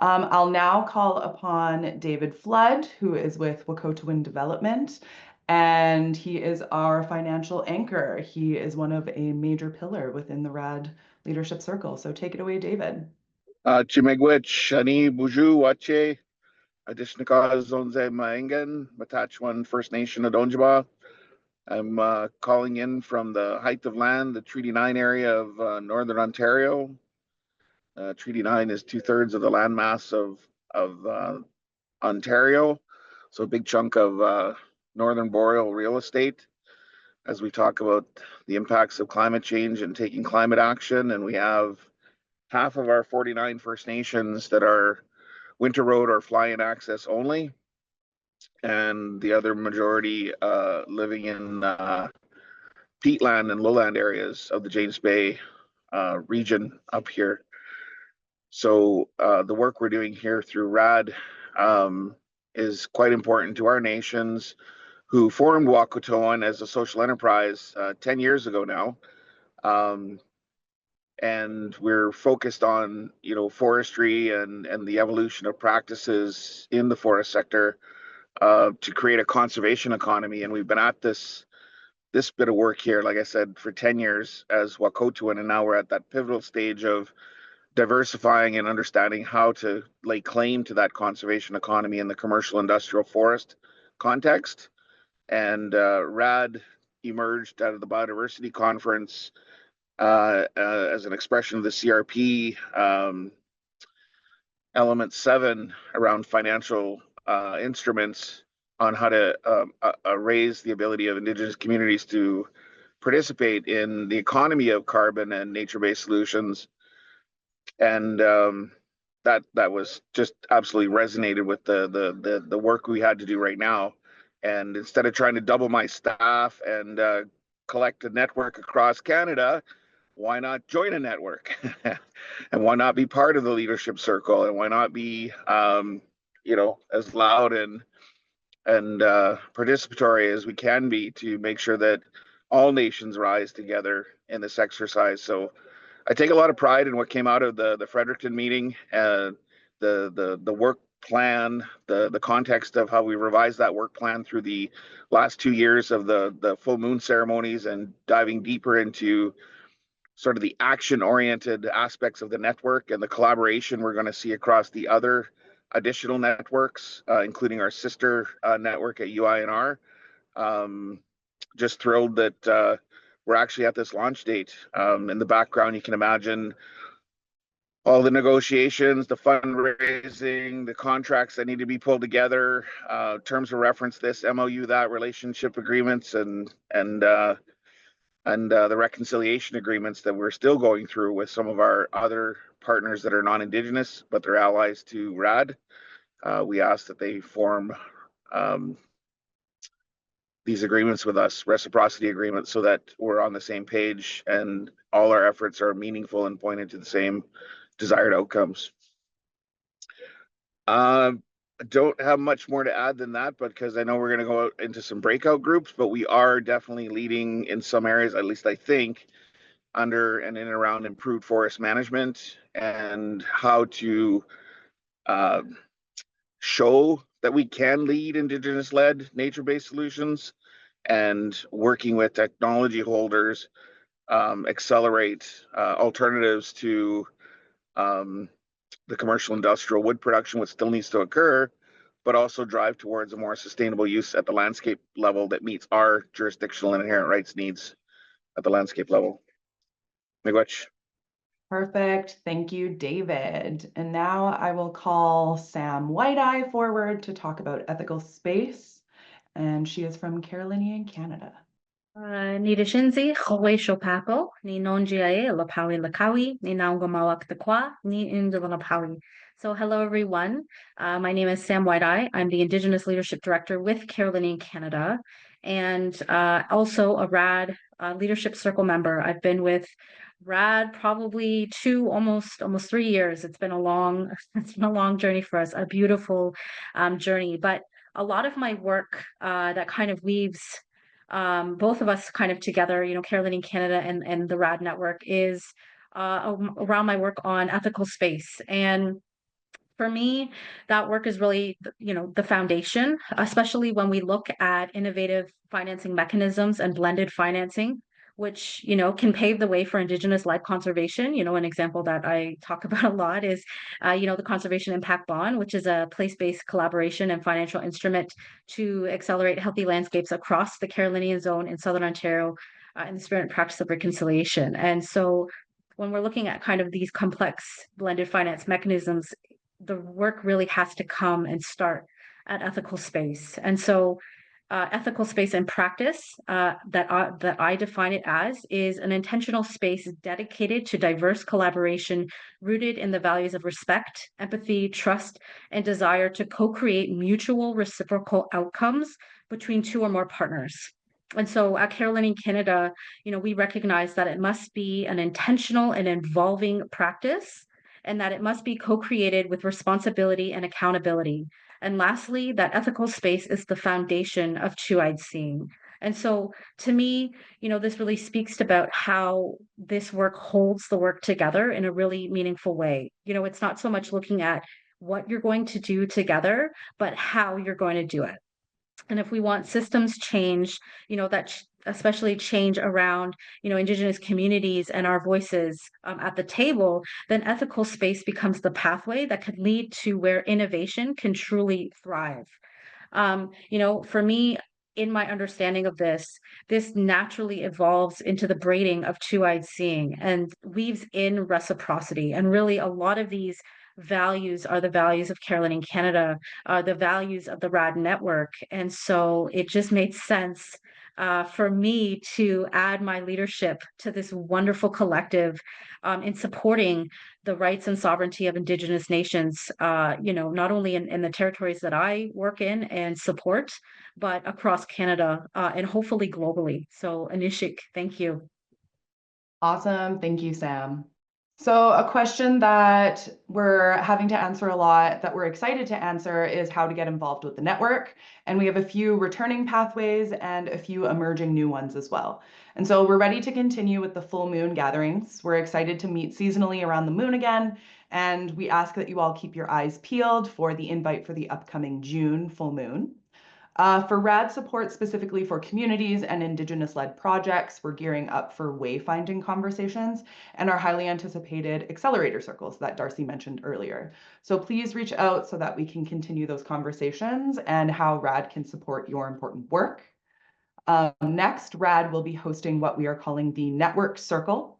Speaker 1: I'll now call upon David Flood, who is with Wekotowin Development, and he is our financial anchor. He is one of a major pillar within the RAD Leadership Circle. So take it away, David.
Speaker 14: Chimegwich, Shani, Buju, Wache, Adishnika Zonze Maengen, Matachwan First Nation Adonjaba. I'm calling in from the Height of Land, the Treaty 9 area of Northern Ontario. Treaty 9 is 2/3 of the landmass of Ontario, so a big chunk of Northern Boreal real estate. As we talk about the impacts of climate change and taking climate action, and we have half of our 49 First Nations that are winter road or fly-in access only, and the other majority living in peatland and lowland areas of the James Bay region up here. So the work we're doing here through RAD is quite important to our nations who formed Wekotowin as a social enterprise 10 years ago now. And we're focused on, forestry and the evolution of practices in the forest sector to create a conservation economy. And we've been at this bit of work here, like I said, for 10 years as Wekotowin, and now we're at that pivotal stage of diversifying and understanding how to lay claim to that conservation economy in the commercial industrial forest context. And RAD emerged out of the biodiversity conference as an expression of the CRP element 7 around financial instruments on how to raise the ability of Indigenous communities to participate in the economy of carbon and nature-based solutions. And that was just absolutely resonated with the work we had to do right now. And instead of trying to double my staff and collect a network across Canada, why not join a network? And why not be part of the leadership circle? And why not be, as loud and participatory as we can be to make sure that all nations rise together in this exercise? So I take a lot of pride in what came out of the Fredericton meeting, the work plan, the context of how we revised that work plan through the last 2 years of the full moon ceremonies, and diving deeper into sort of the action-oriented aspects of the network and the collaboration we're going to see across the other additional networks, including our sister network at UINR. Just thrilled that we're actually at this launch date. In the background, you can imagine all the negotiations, the fundraising, the contracts that need to be pulled together, terms of reference, this MOU, that, relationship agreements, and the reconciliation agreements that we're still going through with some of our other partners that are non-Indigenous, but they're allies to RAD. We ask that they form these agreements with us, reciprocity agreements, so that we're on the same page and all our efforts are meaningful and pointed to the same desired outcomes. I don't have much more to add than that, because I know we're going to go out into some breakout groups, but we are definitely leading in some areas, at least I think, under and in and around improved forest management and how to show that we can lead Indigenous-led nature-based solutions, and working with technology holders, accelerate alternatives to the commercial industrial wood production, which still needs to occur, but also drive towards a more sustainable use at the landscape level that meets our jurisdictional and inherent rights needs at the landscape level. Miigwech.
Speaker 1: Perfect. Thank you, David. And now I will call Sam White-Eye forward to talk about ethical space. And she is from Carolinian, Canada.
Speaker 15: Ni Rishinzi, Chowei Shopapo, Ni Nonjiae, Lapawi Lakawi, Ni Naungamawak Tekwa, Ni Indilanapawi. So hello, everyone. My name is Sam White-Eye. I'm the Indigenous Leadership Director with Carolinian, Canada, and also a RAD Leadership Circle member. I've been with RAD probably almost 3 years. It's been a long journey for us, a beautiful journey. But a lot of my work that kind of weaves both of us kind of together, Carolinian Canada and the RAD Network, is around my work on ethical space. And for me, that work is really, the foundation, especially when we look at innovative financing mechanisms and blended financing, which, can pave the way for Indigenous-led conservation. An example that I talk about a lot is, the Conservation Impact Bond, which is a place-based collaboration and financial instrument to accelerate healthy landscapes across the Carolinian Zone in Southern Ontario in the spirit and practice of reconciliation. And so when we're looking at kind of these complex blended finance mechanisms, the work really has to come and start at ethical space. And so ethical space in practice that I define it as is an intentional space dedicated to diverse collaboration rooted in the values of respect, empathy, trust, and desire to co-create mutual reciprocal outcomes between two or more partners. And so at Carolinian Canada, we recognize that it must be an intentional and involving practice, and that it must be co-created with responsibility and accountability. And lastly, that ethical space is the foundation of two-eyed seeing. And so to me, this really speaks about how this work holds the work together in a really meaningful way. It's not so much looking at what you're going to do together, but how you're going to do it. And if we want systems change, that especially change around, Indigenous communities and our voices at the table, then ethical space becomes the pathway that could lead to where innovation can truly thrive. For me, in my understanding of this naturally evolves into the braiding of two-eyed seeing and weaves in reciprocity. And really a lot of these values are the values of Carolinian Canada, the values of the RAD Network. And so it just made sense for me to add my leadership to this wonderful collective in supporting the rights and sovereignty of Indigenous nations, not only in the territories that I work in and support, but across Canada and hopefully globally. So Anishik, thank you.
Speaker 1: Awesome. Thank you, Sam. So a question that we're having to answer a lot, that we're excited to answer, is how to get involved with the network. And we have a few returning pathways and a few emerging new ones as well. And so we're ready to continue with the full moon gatherings. We're excited to meet seasonally around the moon again. And we ask that you all keep your eyes peeled for the invite for the upcoming June full moon. For RAD support specifically for communities and Indigenous-led projects, we're gearing up for wayfinding conversations and our highly anticipated accelerator circles that Darcy mentioned earlier. So please reach out so that we can continue those conversations and how RAD can support your important work. Next, RAD will be hosting what we are calling the Network Circle.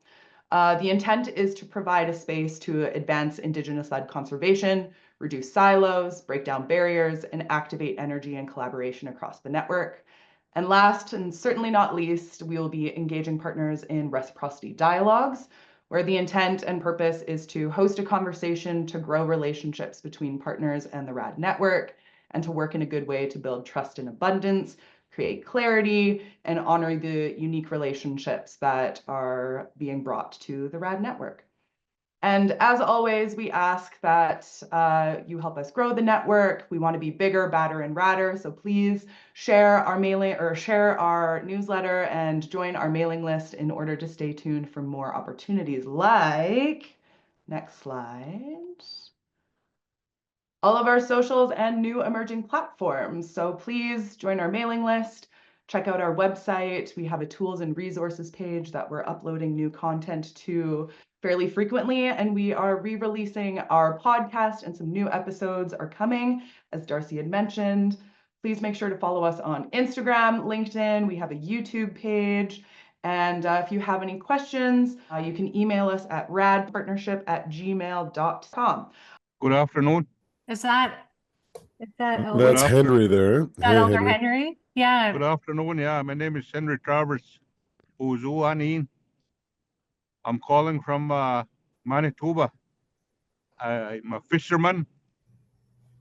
Speaker 1: The intent is to provide a space to advance Indigenous-led conservation, reduce silos, break down barriers, and activate energy and collaboration across the network. And last, and certainly not least, we will be engaging partners in reciprocity dialogues, where the intent and purpose is to host a conversation to grow relationships between partners and the RAD network, and to work in a good way to build trust and abundance create clarity, and honor the unique relationships that are being brought to the RAD network. And as always, we ask that you help us grow the network. We want to be bigger, badder, and radder. So please share our mailing or share our newsletter and join our mailing list in order to stay tuned for more opportunities like, next slide, all of our socials and new emerging platforms. So please join our mailing list. Check out our website. We have a tools and resources page that we're uploading new content to fairly frequently, and we are re-releasing our podcast, and some new episodes are coming, as Darcy had mentioned. Please make sure to follow us on Instagram, LinkedIn. We have a YouTube page. And if you have any questions, you can email us at radpartnership@gmail.com.
Speaker 16: Good afternoon.
Speaker 17: Is that
Speaker 18: That's Henry there.
Speaker 17: that Elder Henry? Yeah.
Speaker 16: Good afternoon. Yeah, my name is Henry Travers Uzuanin. I'm calling from Manitoba. I'm a fisherman.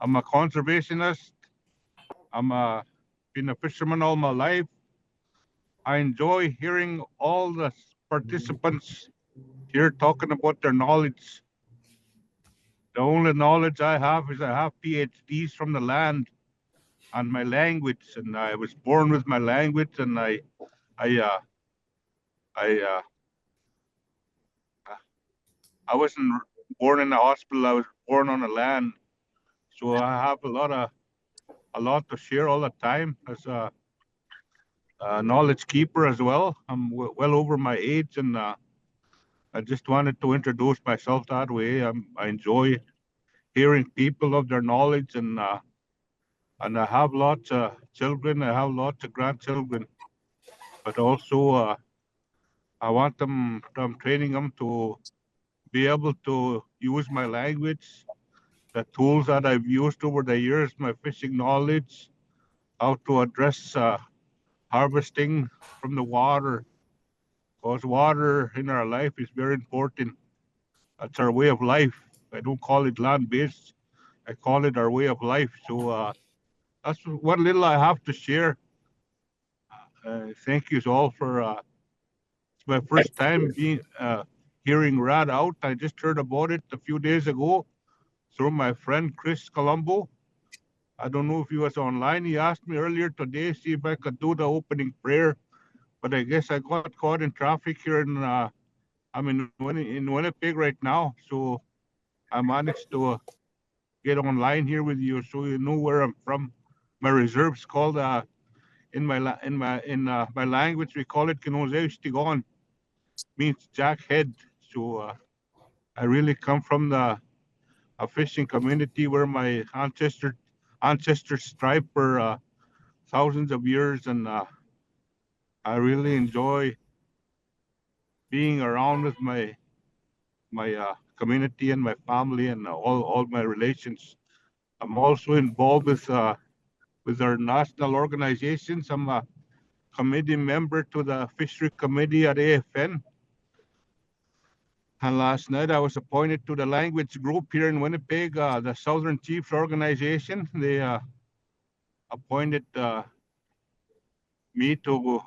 Speaker 16: I'm a conservationist. I'm been a fisherman all my life. I enjoy hearing all the participants here talking about their knowledge. The only knowledge I have is I have PhDs from the land and my language, and I was born with my language, and I wasn't born in a hospital. I was born on the land, so I have a lot to share all the time as a knowledge keeper as well. I'm well over my age, and I just wanted to introduce myself that way. I enjoy hearing people of their knowledge, and I have lots of children. I have lots of grandchildren, but also I'm training them to be able to use my language, the tools that I've used over the years, my fishing knowledge, how to address harvesting from the water, because water in our life is very important. That's our way of life. I don't call it land-based. I call it our way of life. So that's what little I have to share. Thank you all for, it's my first time hearing RAD out. I just heard about it a few days ago through my friend Chris Colombo. I don't know if he was online. He asked me earlier today, see if I could do the opening prayer, but I guess I got caught in traffic here, and I'm in Winnipeg right now, so I managed to get online here with you, so you know where I'm from. My reserve's called in my language we call it Kinozeishtigon, means Jack Head. So I really come from a fishing community where my ancestors thrived for thousands of years, and I really enjoy being around with my community and my family and all my relations. I'm also involved with our national organizations. I'm a committee member to the fishery committee at AFN. And last night I was appointed to the language group here in Winnipeg, the Southern Chiefs organization. They appointed me to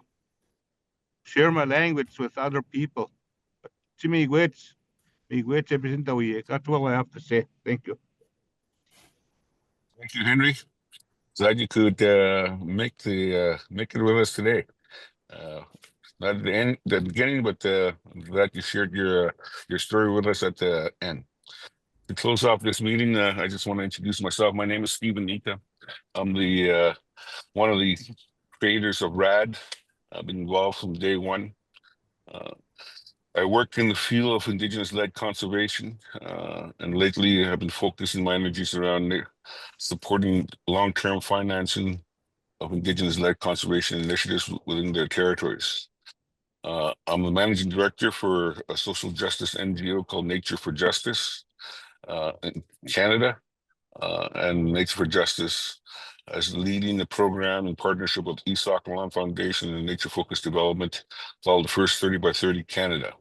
Speaker 16: share my language with other people. That's all I have to say. Thank you.
Speaker 18: Thank you, Henry. Glad you could make it with us today. Not at the beginning, but glad you shared your story with us at the end. To close off this meeting, I just want to introduce myself. My name is Stephen Nika. I'm the one of the creators of RAD. I've been involved from day one. I work in the field of Indigenous-led conservation, and lately I've been focusing my energies around supporting long-term financing of Indigenous-led conservation initiatives within their territories. I'm the managing director for a social justice NGO called Nature for Justice in Canada, and Nature for Justice is leading the program in partnership with Isak Alam Foundation and Nature Focused Development called the First 30 by 30 Canada.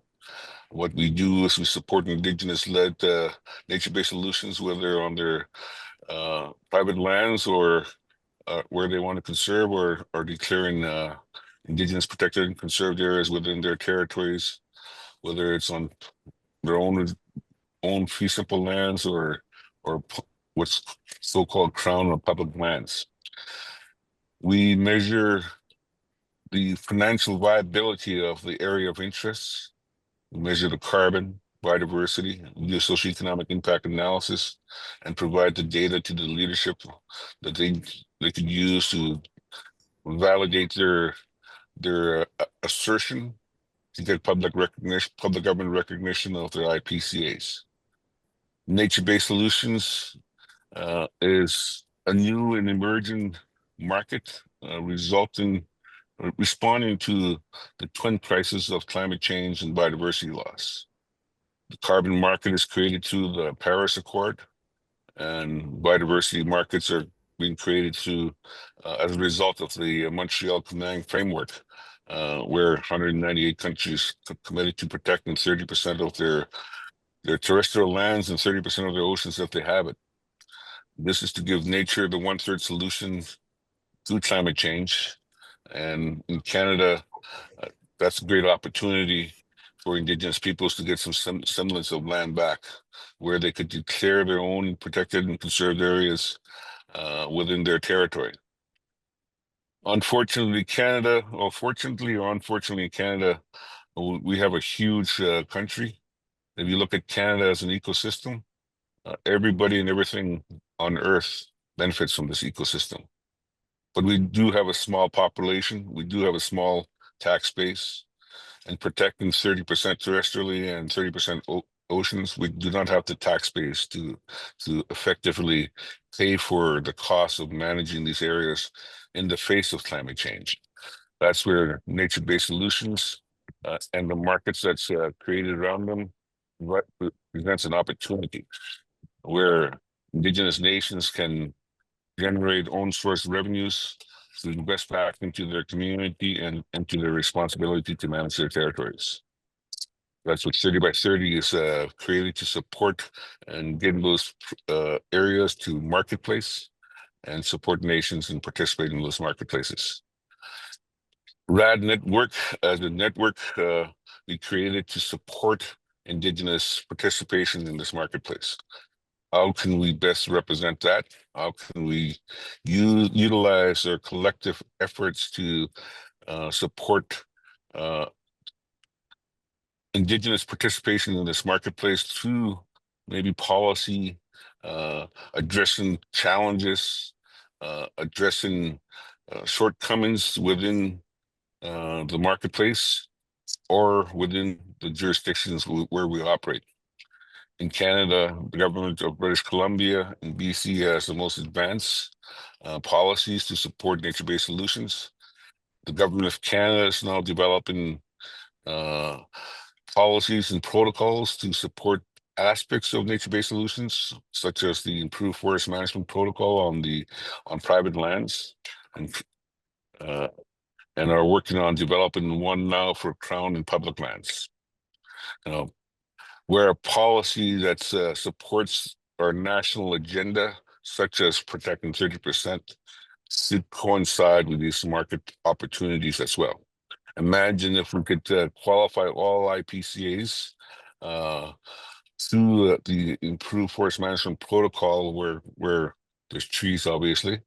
Speaker 18: What we do is we support Indigenous-led nature-based solutions, whether on their private lands or where they want to conserve or declaring Indigenous protected and conserved areas within their territories, whether it's on their own fee simple lands or what's so-called crown or public lands. We measure the financial viability of the area of interest. We measure the carbon, biodiversity, do socioeconomic impact analysis, and provide the data to the leadership that they could use to validate their assertion to get public recognition, public government recognition of their IPCAs. Nature-based solutions is a new and emerging market responding to the twin crises of climate change and biodiversity loss. The carbon market is created through the Paris Accord, and biodiversity markets are being created through as a result of the Montreal Command Framework, where 198 countries committed to protecting 30% of their terrestrial lands and 30% of their oceans if they have it. This is to give nature the 1/3 solution to climate change. And in Canada, that's a great opportunity for Indigenous peoples to get some semblance of land back, where they could declare their own protected and conserved areas within their territory. Unfortunately, Canada, or fortunately or unfortunately, Canada, we have a huge country. If you look at Canada as an ecosystem, everybody and everything on Earth benefits from this ecosystem. But we do have a small population. We do have a small tax base, and protecting 30% terrestrially and 30% oceans, we do not have the tax base to effectively pay for the cost of managing these areas in the face of climate change. That's where nature-based solutions and the markets that's created around them presents an opportunity where Indigenous nations can generate own source revenues to invest back into their community and into their responsibility to manage their territories. That's what 30 by 30 is created to support and get those areas to marketplace and support nations in participating in those marketplaces. RAD Network, as a network, we created to support Indigenous participation in this marketplace. How can we best represent that? How can we utilize our collective efforts to support Indigenous participation in this marketplace through maybe policy, addressing challenges, addressing shortcomings within the marketplace or within the jurisdictions where we operate. In Canada, the government of British Columbia and BC has the most advanced policies to support nature-based solutions. The government of Canada is now developing policies and protocols to support aspects of nature-based solutions, such as the improved forest management protocol on private lands, and are working on developing one now for crown and public lands. Where a policy that supports our national agenda, such as protecting 30%, should coincide with these market opportunities as well. Imagine if we could qualify all IPCAs through the improved forest management protocol where there's trees, obviously,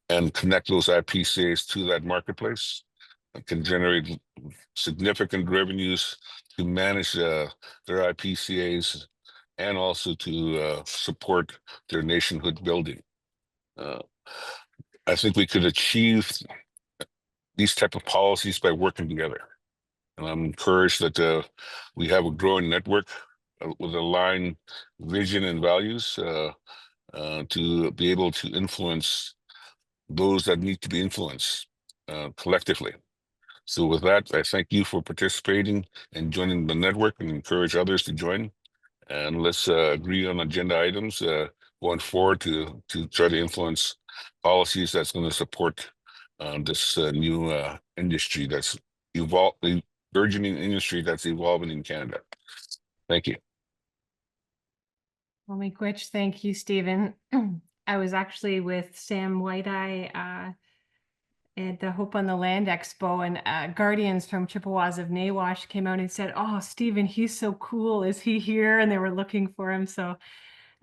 Speaker 18: and connect those IPCAs to that marketplace. It can generate significant revenues to manage their IPCAs and also to support their nationhood building. I think we could achieve these type of policies by working together. And I'm encouraged that we have a growing network with aligned vision and values to be able to influence those that need to be influenced collectively. So with that, I thank you for participating and joining the network, and encourage others to join. And let's agree on agenda items going forward to try to influence policies that's going to support this new industry that's burgeoning industry that's evolving in Canada. Thank you.
Speaker 17: Well, thank you, Stephen. I was actually with Sam White-Eye at the Hope on the Land Expo, and Guardians from Chippewas of Nawash came out and said, "Oh, Stephen, he's so cool. Is he here?" And they were looking for him. So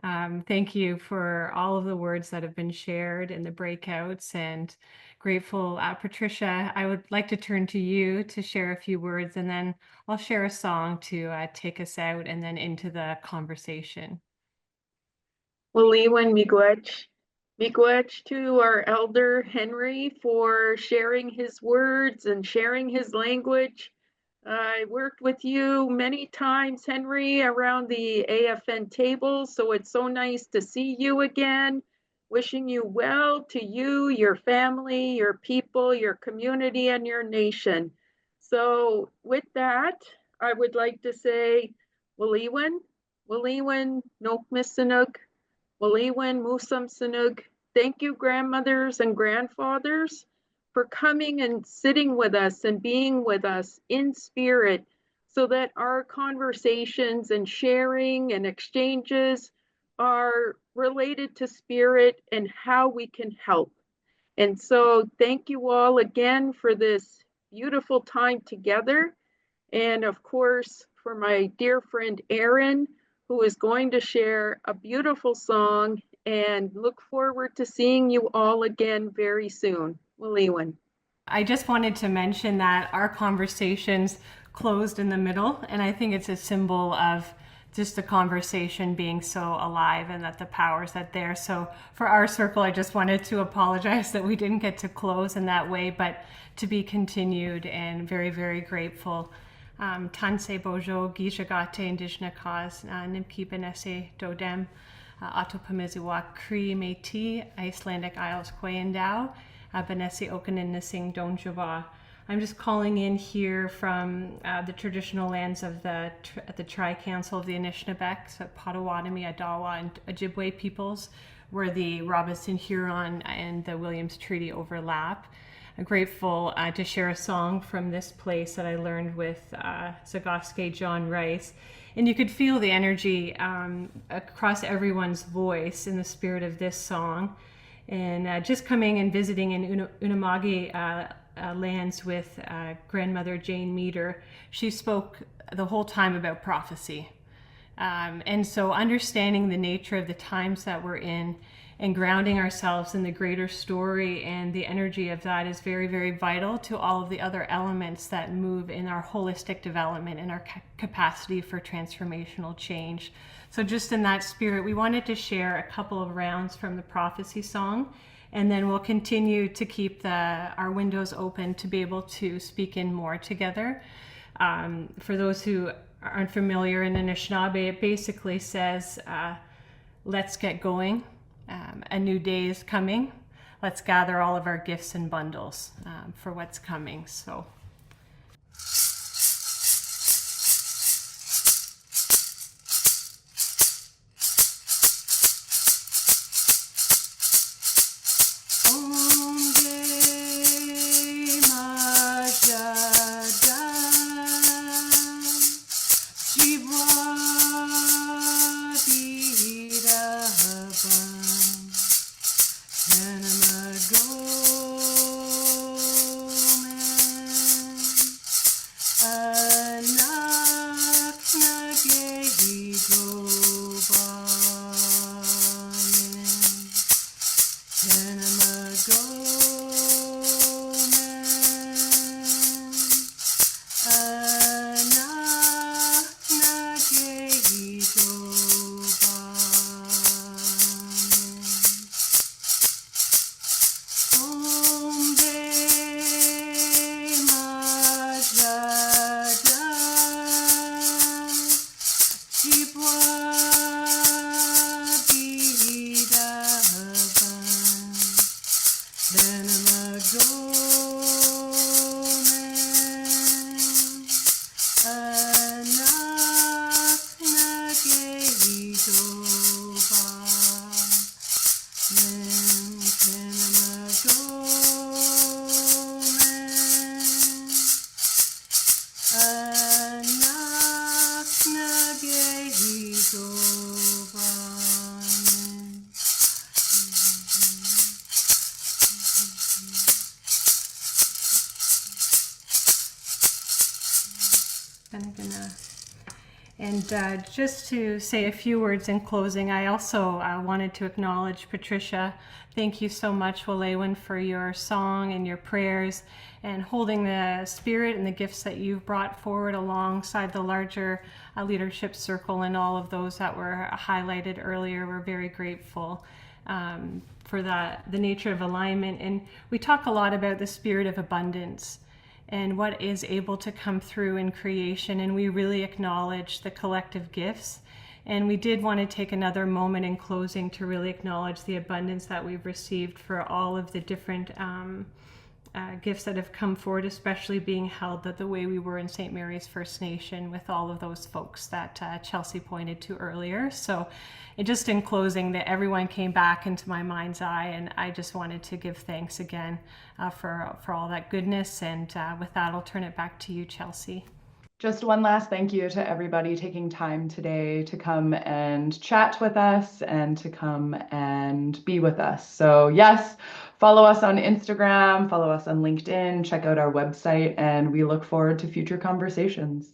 Speaker 17: thank you for all of the words that have been shared in the breakouts, and grateful. Patricia, I would like to turn to you to share a few words, and then I'll share a song to take us out and then into the conversation.
Speaker 3: Waliwan miigwech. Miigwech to our elder Henry for sharing his words and sharing his language. I worked with you many times, Henry, around the AFN table, so it's so nice to see you again. Wishing you well, to you, your family, your people, your community, and your nation. So with that, I would like to say, Waliwan, Waliwan, Nokmisinuk, Waliwan, Musam Sinuk. Thank you, grandmothers and grandfathers, for coming and sitting with us and being with us in spirit, so that our conversations and sharing and exchanges are related to spirit and how we can help. And so thank you all again for this beautiful time together. And of course, for my dear friend Erin, who is going to share a beautiful song, and look forward to seeing you all again very soon. Waliwan.
Speaker 17: I just wanted to mention that our conversations closed in the middle, and I think it's a symbol of just the conversation being so alive and that the power's that there. So for our circle, I just wanted to apologize that we didn't get to close in that way, but to be continued, and very, very grateful. Tanse Bojo, Gishagate, Indigenous Cause, Nimki Benesse, Dodem, Atopamiziwa, Cree, Métis, Icelandic Isles, Kwayandao, Benesse Okanin Nising Donjaba. I'm just calling in here from the traditional lands of the Tri-Council of the Anishinaabeg, so Potawatomi, Adawa, and Ojibwe peoples, where the Robinson Huron and the Williams Treaty overlap. I'm grateful to share a song from this place that I learned with Zagaske John Rice. And you could feel the energy across everyone's voice in the spirit of this song. And just coming and visiting in Unama'ki lands with grandmother Jane Meader, she spoke the whole time about prophecy. And so understanding the nature of the times that we're in and grounding ourselves in the greater story and the energy of that is very, very vital to all of the other elements that move in our holistic development and our capacity for transformational change. So just in that spirit, we wanted to share a couple of rounds from the prophecy song, and then we'll continue to keep our windows open to be able to speak in more together. For those who aren't familiar in Anishinaabe, it basically says, let's get going. A new day is coming. Let's gather all of our gifts and bundles for what's coming. So. And just to say a few words in closing, I also wanted to acknowledge Patricia. Thank you so much, Walewan, for your song and your prayers and holding the spirit and the gifts that you've brought forward alongside the larger leadership circle and all of those that were highlighted earlier. We're very grateful for the nature of alignment. And we talk a lot about the spirit of abundance and what is able to come through in creation. And we really acknowledge the collective gifts. And we did want to take another moment in closing to really acknowledge the abundance that we've received for all of the different gifts that have come forward, especially being held the way we were in St. Mary's First Nation with all of those folks that Chelsea pointed to earlier. So just in closing, that everyone came back into my mind's eye, and I just wanted to give thanks again for all that goodness. And with that, I'll turn it back to you, Chelsea.
Speaker 1: Just one last thank you to everybody taking time today to come and chat with us and to come and be with us. So yes, follow us on Instagram, follow us on LinkedIn, check out our website, and we look forward to future conversations.